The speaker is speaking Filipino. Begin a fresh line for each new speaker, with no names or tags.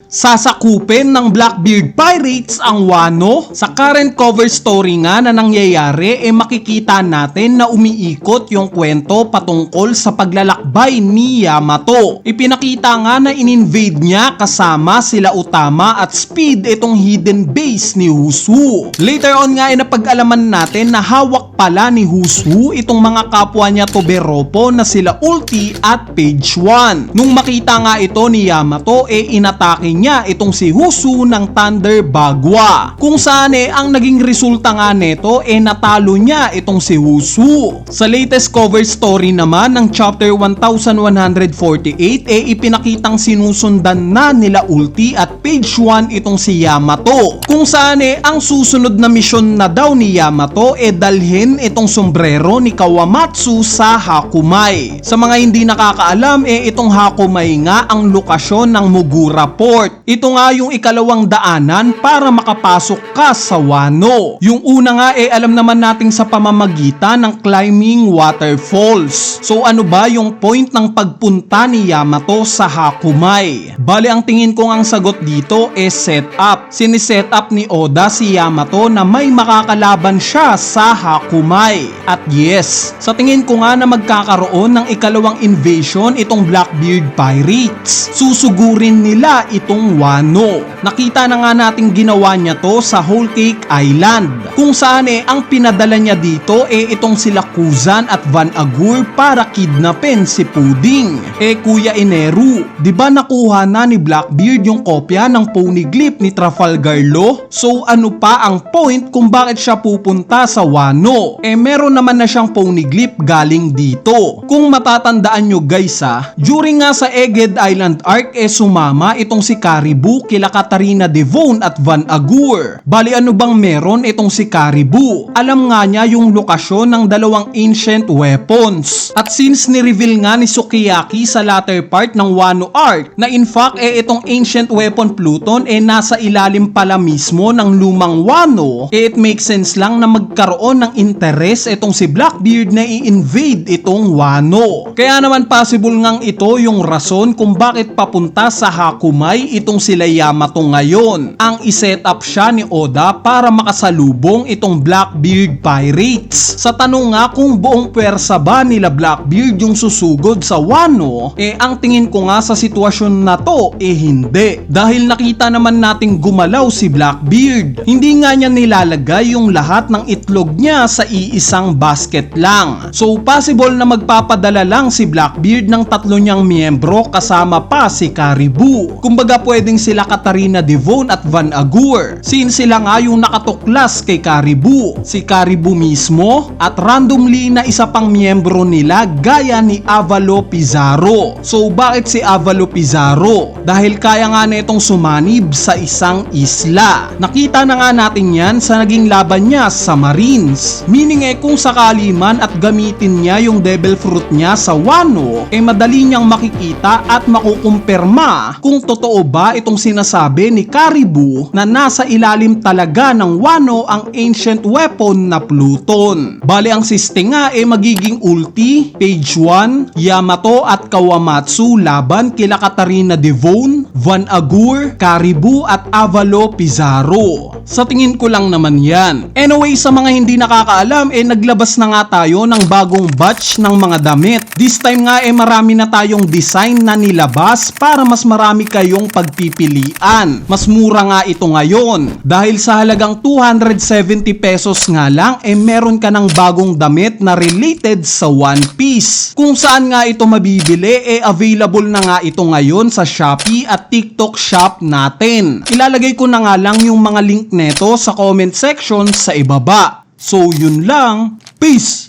Sasakupin ng Blackbeard Pirates ang Wano? Sa current cover story nga na nangyayari makikita natin na umiikot yung kwento patungkol sa paglalakbay ni Yamato. Ipinakita nga na in-invade niya kasama sila Utama at Speed itong hidden base ni Wushu. Later on nga napag-alaman natin na hawak pala ni Wushu itong mga kapwa niya Toberopo na sila Ulti at Page 1. Nung makita nga ito ni Yamato inatake niya itong si Wushu ng Thunder Bagwa. Kung saan ang naging resulta nga nito natalo niya itong si Wushu. Sa latest cover story naman ng chapter 1148 ipinakitang sinusundan na nila Ulti at Page 1 itong si Yamato. Kung saan ang susunod na misyon na daw ni Yamato dalhin itong sombrero ni Kawamatsu sa Hakumai. Sa mga hindi nakakaalam itong Hakumai nga ang lokasyon ng Mugura Port. Ito nga yung ikalawang daanan para makapasok ka sa Wano. Yung una nga alam naman nating sa pamamagitan ng climbing waterfalls. So ano ba yung point ng pagpunta ni Yamato sa Hakumai? Bali ang tingin ko ang sagot dito setup. Siniset up ni Oda si Yamato na may makakalaban siya sa Hakumai. At yes, sa tingin ko nga na magkakaroon ng ikalawang invasion itong Blackbeard Pirates. Susugurin nila itong Wano. Nakita na nga nating ginawa niya to sa Whole Cake Island, kung saan ang pinadala niya dito itong sila Kuzan at Van Agur para kidnapin si Pudding. Kuya Eneru, di ba nakuha na ni Blackbeard yung kopya ng Poneglyph ni Trafalgar Law? So ano pa ang point kung bakit siya pupunta sa Wano? Meron naman na siyang Poneglyph galing dito. Kung matatandaan nyo guys during nga sa Egged Island arc sumama itong si Caribou kila Katarina Devon at Van Agur. Bali ano bang meron itong si Caribou? Alam nga niya yung lokasyon ng dalawang ancient weapons. At since ni-reveal nga ni Sukiyaki sa latter part ng Wano arc na in fact itong ancient weapon Pluton nasa ilalim pala mismo ng lumang Wano, it makes sense lang na magkaroon ng interest itong si Blackbeard na i-invade itong Wano. Kaya naman possible ngang ito yung rason kung bakit papunta sa Hakumai itong sila Yamato ngayon. Ang iset up siya ni Oda para makasalubong itong Blackbeard Pirates. Sa tanong nga kung buong pwersa ba nila Blackbeard yung susugod sa Wano, ang tingin ko nga sa sitwasyon na to hindi. Dahil nakita naman nating gumalaw si Blackbeard. Hindi nga niya nilalagay yung lahat ng itlog niya sa iisang basket lang. So possible na magpapadala lang si Blackbeard ng tatlo niyang miyembro kasama pa si Caribou. Kumbaga pwedeng sila Katarina Devon at Van Agur, since sila nga yung nakatuklas kay Caribou. Si Caribou mismo at randomly na isa pang miyembro nila gaya ni Avalo Pizarro. So bakit si Avalo Pizarro? Dahil kaya nga netong sumanib sa isang isla. Nakita na nga natin yan sa naging laban niya sa Marines. Meaning kung sakali man at gamitin niya yung Devil Fruit niya sa Wano, madali niyang makikita at makukumpirma kung totoo ba itong sinasabi ni Caribou na nasa ilalim talaga ng Wano ang ancient weapon na Pluton. Bali ang siste nga magiging Ulti, Page 1, Yamato at Kawamatsu laban kila Katarina Devon, Van Agur, Caribou at Avalo Pizarro. Sa tingin ko lang naman yan. Anyway, sa mga hindi nakakaalam naglabas na nga tayo ng bagong batch ng mga damit. This time nga marami na tayong design na nilabas para mas marami kayong pagpipilian. Mas mura nga ito ngayon. Dahil sa halagang 270 pesos nga lang meron ka ng bagong damit na related sa One Piece. Kung saan nga ito mabibili available na nga ito ngayon sa Shopee at TikTok shop natin. Ilalagay ko na nga lang yung mga link neto sa comment section sa ibaba. So yun lang. Peace!